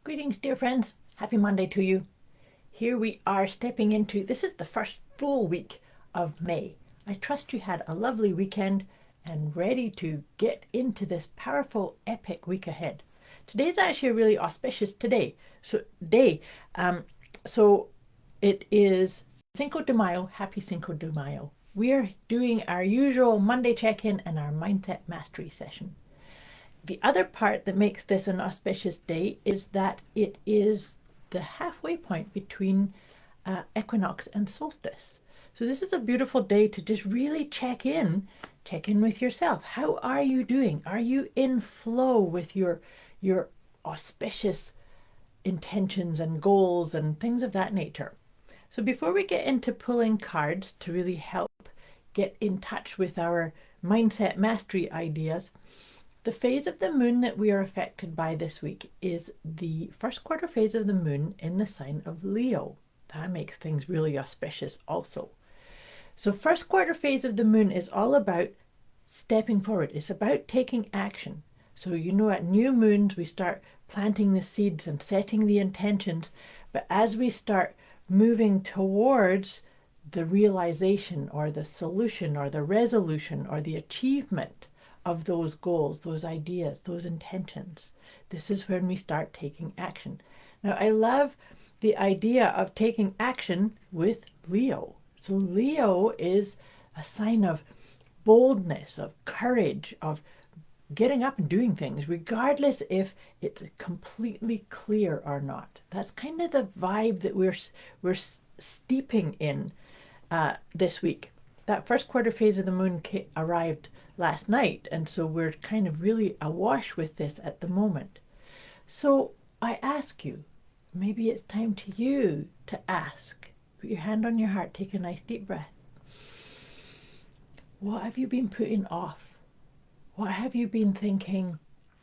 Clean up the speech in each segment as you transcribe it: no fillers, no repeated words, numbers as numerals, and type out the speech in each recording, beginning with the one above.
Greetings, dear friends. Happy Monday to you. Here we are stepping into, this is the first full week of May. I trust you had a lovely weekend and ready to get into this powerful, epic week ahead. Today is actually a really auspicious day. So it is Cinco de Mayo. Happy Cinco de Mayo. We are doing our usual Monday check-in and our mindset mastery session. The other part that makes this an auspicious day is that it is the halfway point between equinox and solstice. So this is a beautiful day to just really check in with yourself. How are you doing? Are you in flow with your auspicious intentions and goals and things of that nature? So before we get into pulling cards to really help get in touch with our mindset mastery ideas, the phase of the moon that we are affected by this week is the first quarter phase of the moon in the sign of Leo. That makes things really auspicious also. So first quarter phase of the moon is all about stepping forward. It's about taking action. So at new moons we start planting the seeds and setting the intentions, but as we start moving towards the realization or the solution or the resolution or the achievement of those goals, those ideas, those intentions, this is when we start taking action. Now, I love the idea of taking action with Leo. So Leo is a sign of boldness, of courage, of getting up and doing things, regardless if it's completely clear or not. That's kind of the vibe that we're steeping in this week. That first quarter phase of the moon arrived last night, and so we're kind of really awash with this at the moment. So I ask you, maybe it's time to you to ask. Put your hand on your heart, take a nice deep breath. What have you been putting off? What have you been thinking,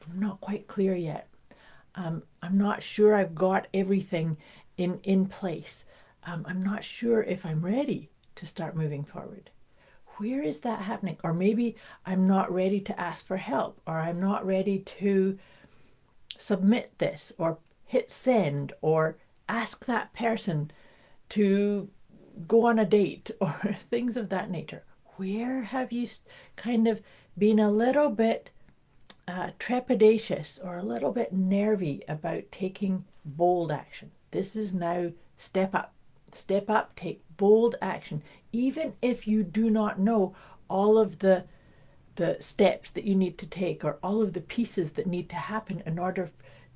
I'm not quite clear yet? I'm not sure I've got everything in place. I'm not sure if I'm ready to start moving forward. Where is that happening? Or maybe I'm not ready to ask for help, or I'm not ready to submit this, or hit send, or ask that person to go on a date, or things of that nature. Where have you kind of been a little bit trepidatious or a little bit nervy about taking bold action? This is now step up. Step up, take bold action, even if you do not know all of the steps that you need to take or all of the pieces that need to happen in order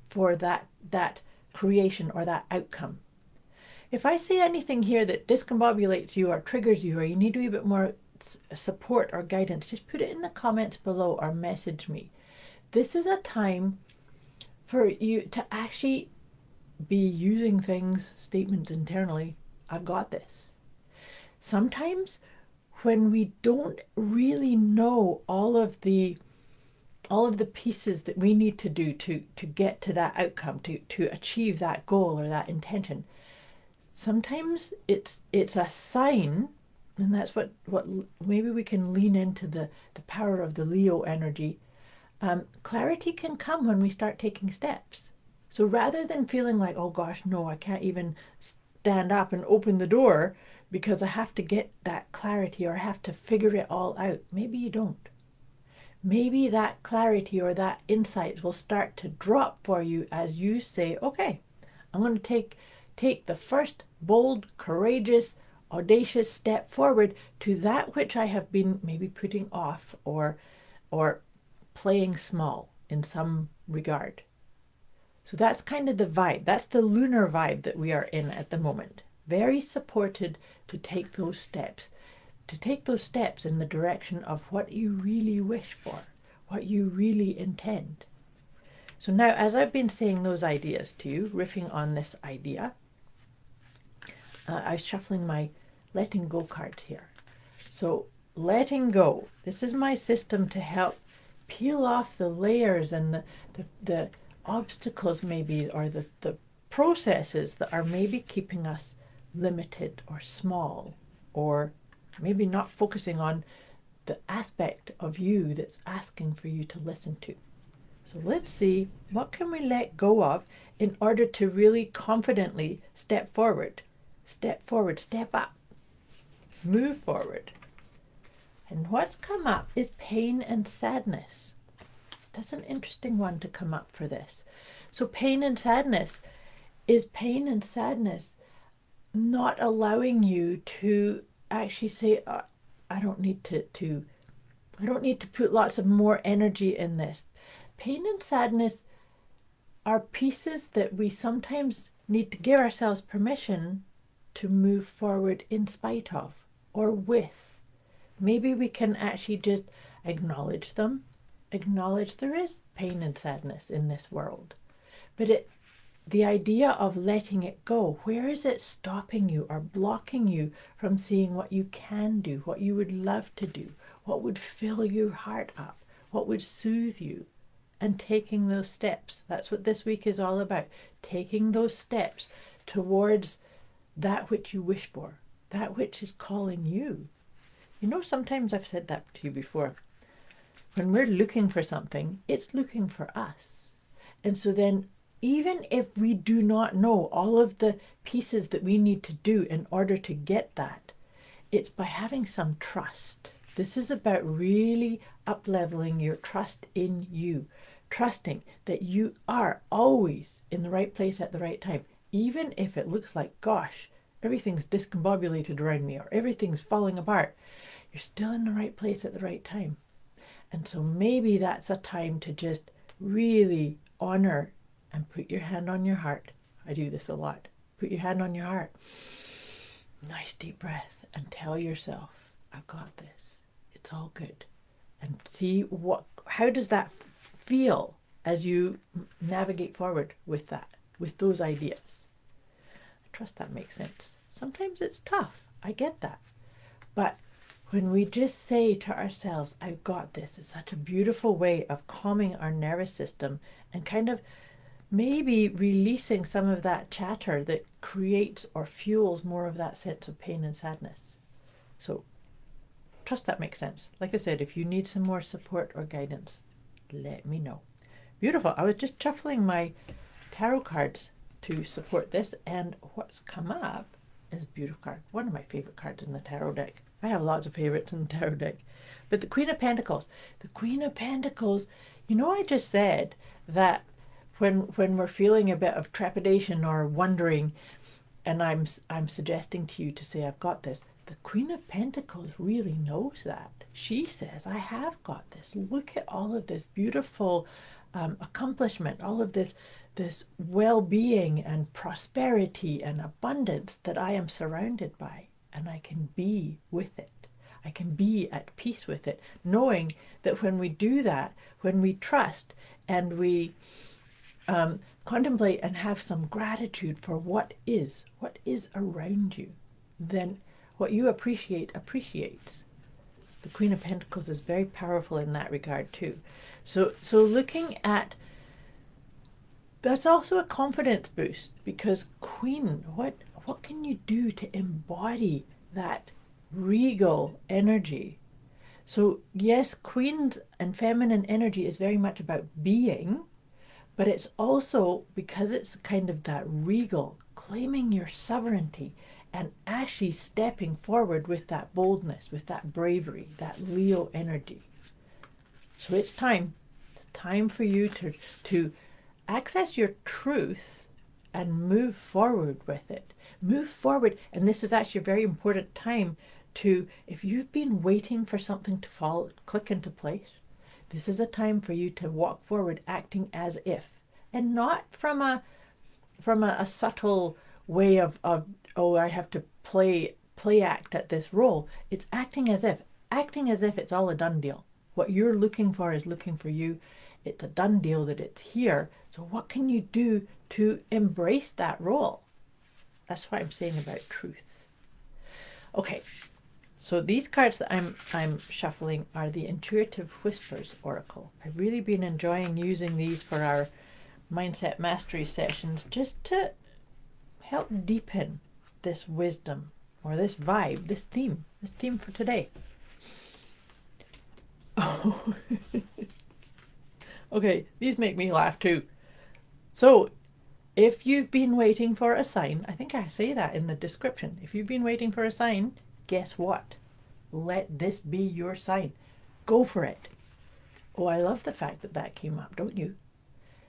for that creation or that outcome. If I see anything here that discombobulates you or triggers you, or you need a wee bit more support or guidance, just put it in the comments below or message me. This is a time for you to actually be using statements internally. I've got this. Sometimes when we don't really know all of the pieces that we need to do to get to that outcome, to achieve that goal or that intention, sometimes it's a sign, and that's what maybe we can lean into the power of the Leo energy. Clarity can come when we start taking steps. So rather than feeling like, oh gosh, no, I can't even stand up and open the door because I have to get that clarity or I have to figure it all out. Maybe you don't. Maybe that clarity or that insights will start to drop for you as you say, okay, I'm going to take the first bold, courageous, audacious step forward to that which I have been maybe putting off or playing small in some regard. So that's kind of the vibe. That's the lunar vibe that we are in at the moment. Very supported to take those steps in the direction of what you really wish for, what you really intend. So now, as I've been saying those ideas to you, riffing on this idea, I was shuffling my letting go cards here. So letting go, this is my system to help peel off the layers and the obstacles maybe, or the processes that are maybe keeping us limited or small, or maybe not focusing on the aspect of you that's asking for you to listen to. So let's see, what can we let go of in order to really confidently step forward, step up, move forward. And what's come up is pain and sadness. That's an interesting one to come up for this. So pain and sadness not allowing you to actually say, I don't need to put lots of more energy in this. Pain and sadness are pieces that we sometimes need to give ourselves permission to move forward in spite of or with. Maybe we can actually just acknowledge them, acknowledge there is pain and sadness in this world. But the idea of letting it go, where is it stopping you or blocking you from seeing what you can do, what you would love to do, what would fill your heart up, what would soothe you, and taking those steps. That's what this week is all about, taking those steps towards that which you wish for, that which is calling you. You know, sometimes I've said that to you before. When we're looking for something, it's looking for us. And so then, even if we do not know all of the pieces that we need to do in order to get that, it's by having some trust. This is about really up-leveling your trust in you, trusting that you are always in the right place at the right time, even if it looks like, gosh, everything's discombobulated around me or everything's falling apart. You're still in the right place at the right time. And so maybe that's a time to just really honor and put your hand on your heart. I do this a lot. Put your hand on your heart. Nice deep breath and tell yourself, I've got this. It's all good. And see how does that feel as you navigate forward with that, with those ideas. I trust that makes sense. Sometimes it's tough. I get that. But when we just say to ourselves, I've got this, it's such a beautiful way of calming our nervous system and kind of maybe releasing some of that chatter that creates or fuels more of that sense of pain and sadness. So trust that makes sense. Like I said, if you need some more support or guidance, let me know. Beautiful. I was just shuffling my tarot cards to support this, and what's come up is a beautiful card. One of my favorite cards in the tarot deck. I have lots of favorites in the tarot deck. But the Queen of Pentacles. The Queen of Pentacles, you know, I just said that when we're feeling a bit of trepidation or wondering, and I'm suggesting to you to say, I've got this. The Queen of Pentacles really knows that. She says, I have got this. Look at all of this beautiful accomplishment, all of this well-being and prosperity and abundance that I am surrounded by, and I can be with it. I can be at peace with it, knowing that when we do that, when we trust and we contemplate and have some gratitude for what is around you, then what you appreciate appreciates. The Queen of Pentacles is very powerful in that regard too. So looking at, that's also a confidence boost, because Queen, what can you do to embody that regal energy? So yes, Queen's and feminine energy is very much about being, but it's also, because it's kind of that regal, claiming your sovereignty and actually stepping forward with that boldness, with that bravery, that Leo energy. So it's time for you to access your truth and move forward with it. Move forward, and this is actually a very important time to, if you've been waiting for something to click into place, this is a time for you to walk forward acting as if, and not from a subtle way of oh, I have to play act at this role. It's acting as if it's all a done deal. What you're looking for is looking for you. It's a done deal that it's here. So what can you do to embrace that role? That's what I'm saying about truth. Okay, so these cards that I'm shuffling are the Intuitive Whispers Oracle. I've really been enjoying using these for our Mindset Mastery sessions, just to help deepen this wisdom, or this vibe, this theme for today. Oh, Okay, these make me laugh too. So, if you've been waiting for a sign, I think I say that in the description. If you've been waiting for a sign, guess what? Let this be your sign. Go for it. Oh, I love the fact that that came up, don't you?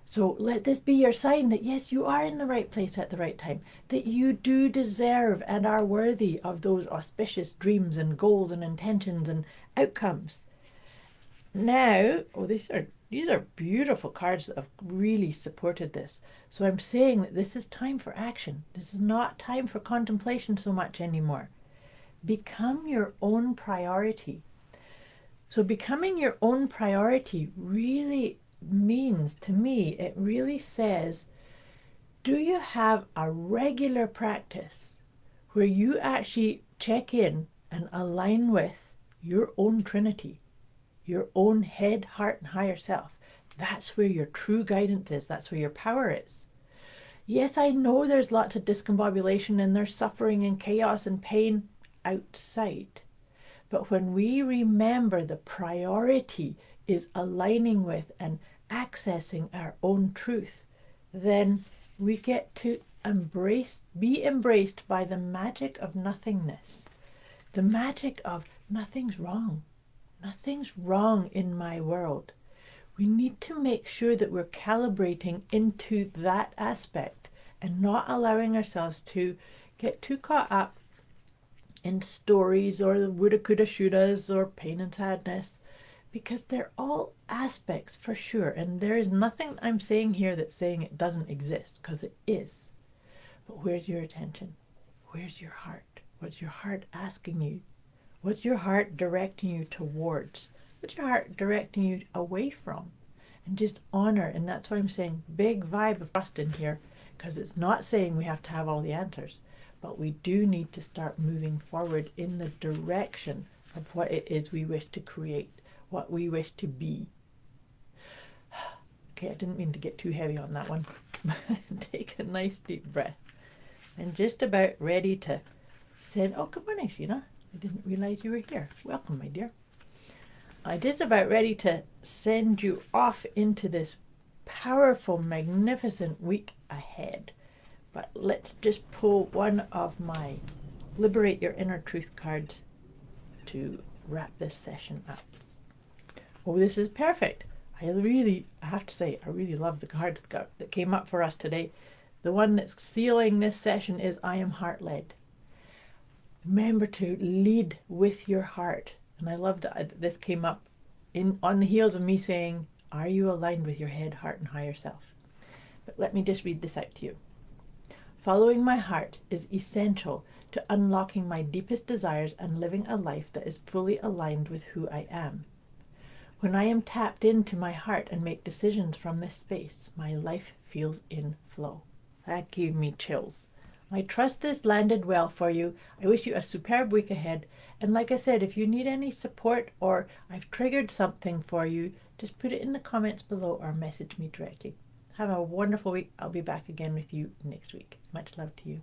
So let this be your sign that yes, you are in the right place at the right time, that you do deserve and are worthy of those auspicious dreams and goals and intentions and outcomes. Now, oh, these are beautiful cards that have really supported this. So I'm saying that this is time for action. This is not time for contemplation so much anymore. Become your own priority. So becoming your own priority really means, to me, it really says, do you have a regular practice where you actually check in and align with your own Trinity, your own head, heart, and higher self? That's where your true guidance is. That's where your power is. Yes, I know there's lots of discombobulation and there's suffering and chaos and pain outside. But when we remember the priority is aligning with and accessing our own truth, then we get to be embraced by the magic of nothingness. The magic of nothing's wrong. Nothing's wrong in my world. We need to make sure that we're calibrating into that aspect and not allowing ourselves to get too caught up in stories or the woulda, coulda, shouldas or pain and sadness, because they're all aspects for sure. And there is nothing I'm saying here that's saying it doesn't exist, because it is. But where's your attention? Where's your heart? What's your heart asking you? What's your heart directing you towards? What's your heart directing you away from? And just honor. And that's why I'm saying big vibe of trust in here, because it's not saying we have to have all the answers. But we do need to start moving forward in the direction of what it is we wish to create, what we wish to be. Okay, I didn't mean to get too heavy on that one. Take a nice deep breath. I'm just about ready to send, oh, good morning, Sheena. I didn't realize you were here. Welcome, my dear. I'm just about ready to send you off into this powerful, magnificent week ahead. But let's just pull one of my Liberate Your Inner Truth cards to wrap this session up. Oh, this is perfect. I have to say, I really love the cards that came up for us today. The one that's sealing this session is I am heart-led. Remember to lead with your heart. And I love that this came up on the heels of me saying, are you aligned with your head, heart, and higher self? But let me just read this out to you. Following my heart is essential to unlocking my deepest desires and living a life that is fully aligned with who I am. When I am tapped into my heart and make decisions from this space, my life feels in flow. That gave me chills. I trust this landed well for you. I wish you a superb week ahead. And like I said, if you need any support or I've triggered something for you, just put it in the comments below or message me directly. Have a wonderful week. I'll be back again with you next week. Much love to you.